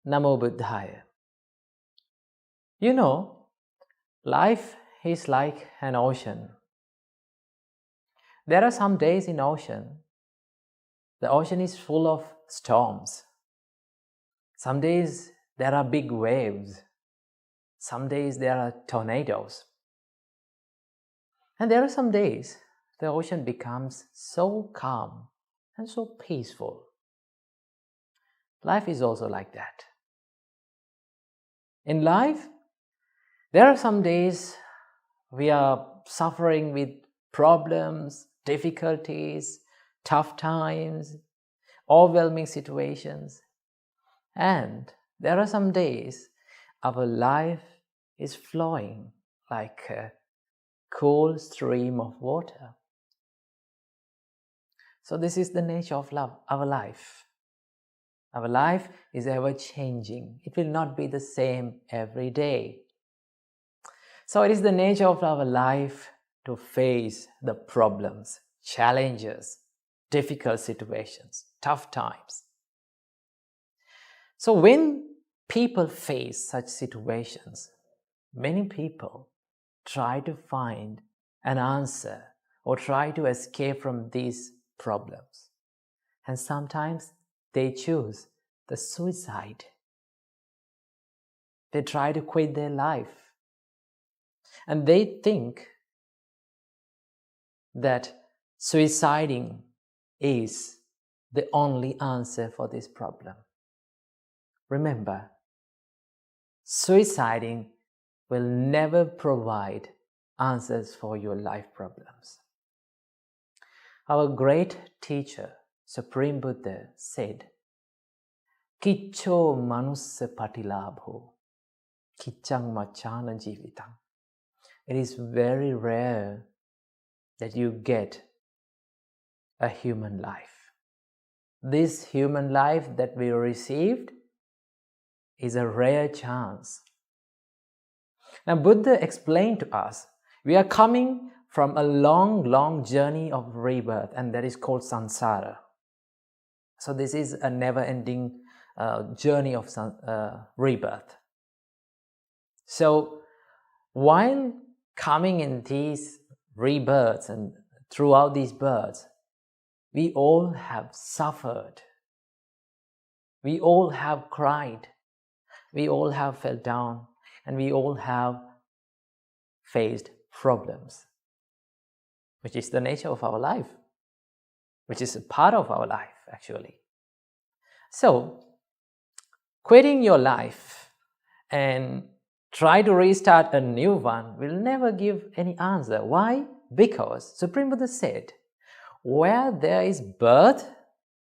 Namo Buddhaya. You know, life is like an ocean. There are some days in ocean, the ocean is full of storms. Some days there are big waves. Some days there are tornadoes. And there are some days the ocean becomes so calm and so peaceful. Life is also like that. In life, there are some days we are suffering with problems, difficulties, tough times, overwhelming situations. And there are some days our life is flowing like a cool stream of water. So this is the nature of our life. Our life is ever changing. It will not be the same every day. So it is the nature of our life to face the problems, challenges, difficult situations, tough times. So when people face such situations, many people try to find an answer or try to escape from these problems. And sometimes they choose the suicide. They try to quit their life. And they think that suiciding is the only answer for this problem. Remember, suiciding will never provide answers for your life problems. Our great teacher, Supreme Buddha, said, Kicho manussa patilabho, kichang machana jivitang. It is very rare that you get a human life. This human life that we received is a rare chance. Now Buddha explained to us, we are coming from a long journey of rebirth, and that is called samsara. So this is a never-ending journey of rebirth. So while coming in these rebirths and throughout these births, we all have suffered. We all have cried. We all have fell down, and we all have faced problems, which is the nature of our life, which is a part of our life actually. So, quitting your life and try to restart a new one will never give any answer. Why? Because Supreme Buddha said, where there is birth,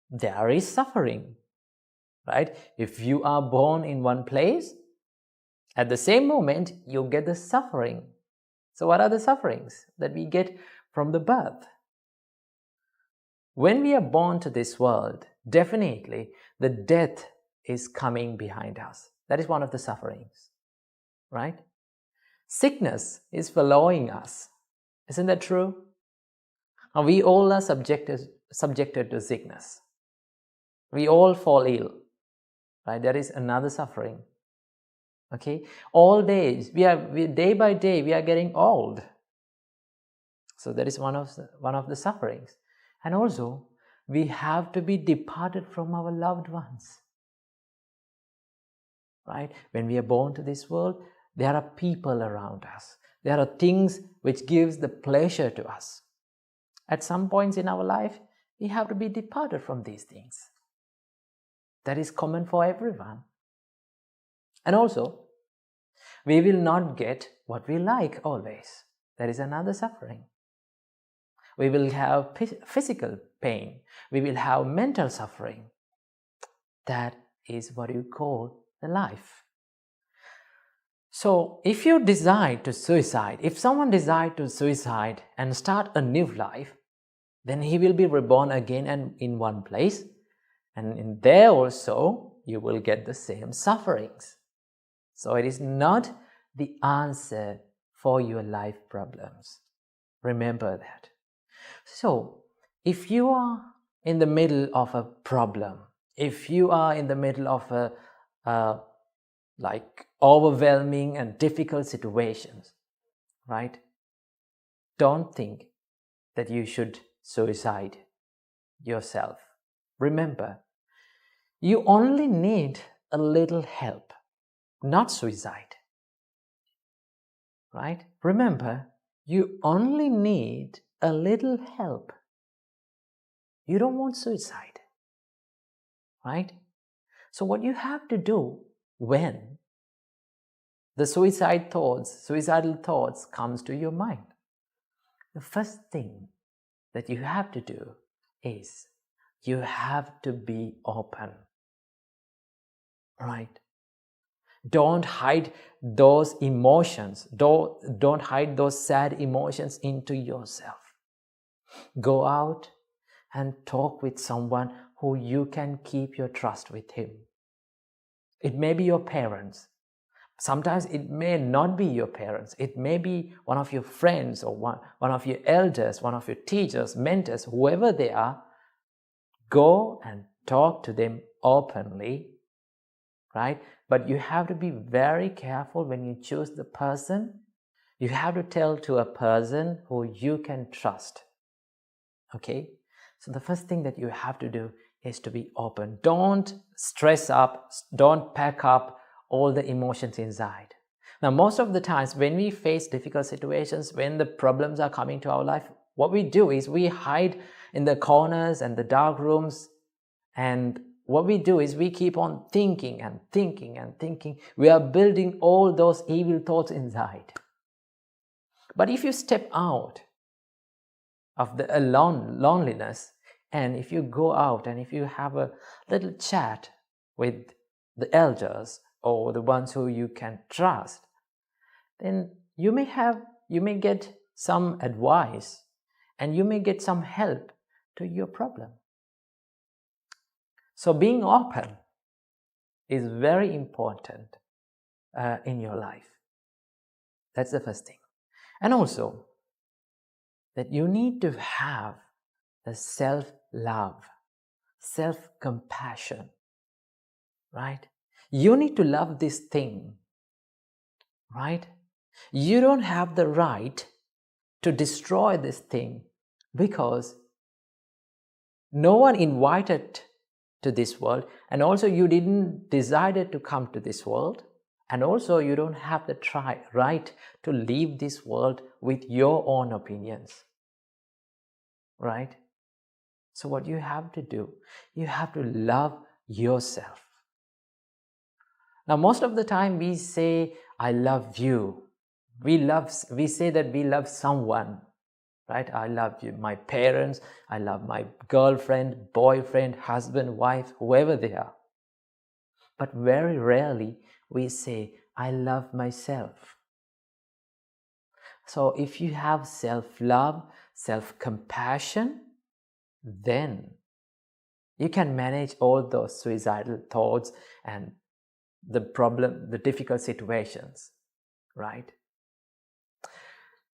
there is suffering. Right? If you are born in one place, at the same moment, you get the suffering. So what are the sufferings that we get from the birth? When we are born to this world, definitely the death is coming behind us. That is one of the sufferings. Right? Sickness is following us. Isn't that true? Now, we all are subjected to sickness. We all fall ill. Right? There is another suffering. Okay? All days, we day by day, we are getting old. So that is one of the sufferings. And also, we have to be departed from our loved ones. Right? When we are born to this world, there are people around us. There are things which gives the pleasure to us. At some points in our life, we have to be departed from these things. That is common for everyone. And also, we will not get what we like always. That is another suffering. We will have physical pain. We will have mental suffering. That is what you call the life. So, if you decide to suicide, if someone decides to suicide and start a new life, then he will be reborn again and in one place. And in there also, you will get the same sufferings. So it is not the answer for your life problems. Remember that. So, if you are in the middle of a problem, if you are in the middle of a like overwhelming and difficult situations, right? Don't think that you should suicide yourself. Remember, you only need a little help, not suicide, right? Remember, you only need a little help. You don't want suicide, right? So what you have to do when the suicidal thoughts comes to your mind, the first thing that you have to do is you have to be open, right? Don't hide those emotions. Don't hide those sad emotions into yourself. Go out and talk with someone who you can keep your trust with him. It may be your parents. Sometimes it may not be your parents. It may be one of your friends or one of your elders, one of your teachers, mentors, whoever they are. Go and talk to them openly, right? But you have to be very careful when you choose the person. You have to tell to a person who you can trust. Okay? So the first thing that you have to do is to be open. Don't stress up. Don't pack up all the emotions inside. Now, most of the times when we face difficult situations, when the problems are coming to our life, what we do is we hide in the corners and the dark rooms, and what we do is we keep on thinking and thinking and thinking. We are building all those evil thoughts inside. But if you step out of the loneliness, and if you go out and if you have a little chat with the elders or the ones who you can trust, then you may get some advice and you may get some help to your problem. So being open is very important in your life. That's the first thing. And also that you need to have the self-love, self-compassion, right? You need to love this thing, right? You don't have the right to destroy this thing because no one invited to this world, and also you didn't decide to come to this world, and also you don't have the right to leave this world with your own opinions, right? So what you have to do, you have to love yourself. Now, most of the time we say, I love you. We say that we love someone, right? I love you, my parents, I love my girlfriend, boyfriend, husband, wife, whoever they are. But very rarely we say, I love myself. So if you have self-love, self-compassion, then you can manage all those suicidal thoughts and the difficult situations, right?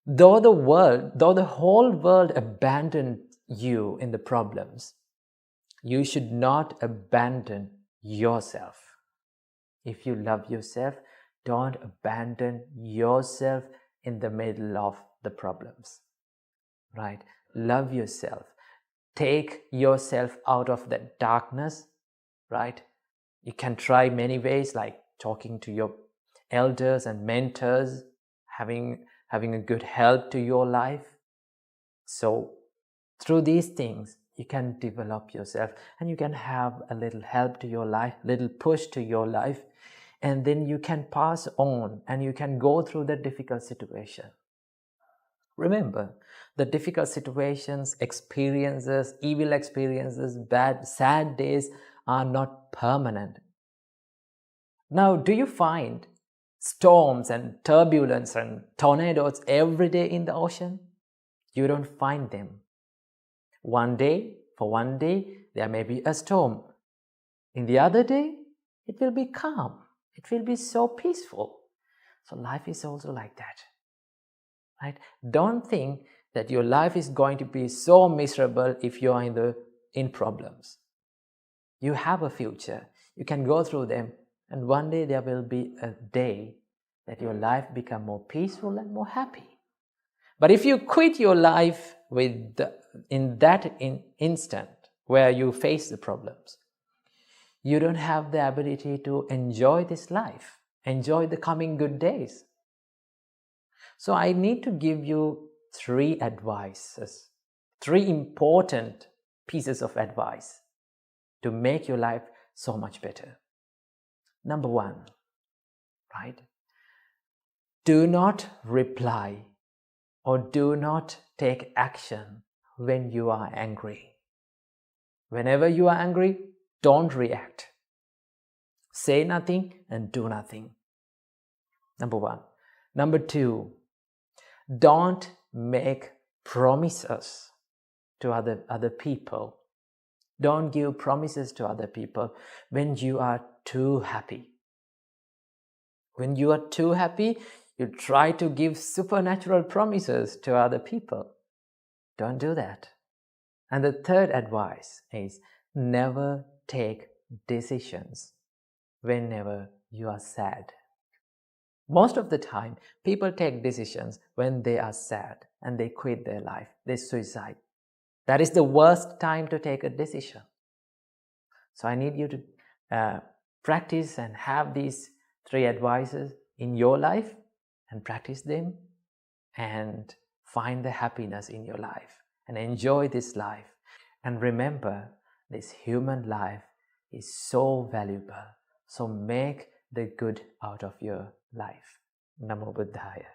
Though the whole world abandoned you in the problems, you should not abandon yourself. If you love yourself, don't abandon yourself in the middle of the problems, right? Love yourself. Take yourself out of that darkness, right? You can try many ways, like talking to your elders and mentors, having a good help to your life. So through these things, you can develop yourself and you can have a little help to your life, little push to your life, and then you can pass on and you can go through the difficult situation. Remember, the difficult situations, experiences, evil experiences, bad, sad days are not permanent. Now, do you find storms and turbulence and tornadoes every day in the ocean? You don't find them. For one day, there may be a storm. In the other day, it will be calm. It will be so peaceful. So life is also like that, right? Don't think that your life is going to be so miserable if you are in problems. You have a future. You can go through them And one day there will be a day that your life become more peaceful and more happy. But if you quit your life in that instant where you face the problems, you don't have the ability to enjoy this life, enjoy the coming good days. So I need to give you 3 advices, 3 important pieces of advice to make your life so much better. Number 1, right? Do not reply or do not take action when you are angry. Whenever you are angry, don't react. Say nothing and do nothing. Number 1. Number 2, don't make promises to other people. Don't give promises to other people when you are too happy. When you are too happy, you try to give supernatural promises to other people. Don't do that. And the third advice is never take decisions whenever you are sad. Most of the time, people take decisions when they are sad and they quit their life, they suicide. That is the worst time to take a decision. So I need you to practice and have these 3 advices in your life and practice them and find the happiness in your life and enjoy this life. And remember, this human life is so valuable. So make the good out of your life. Namo Buddhaya.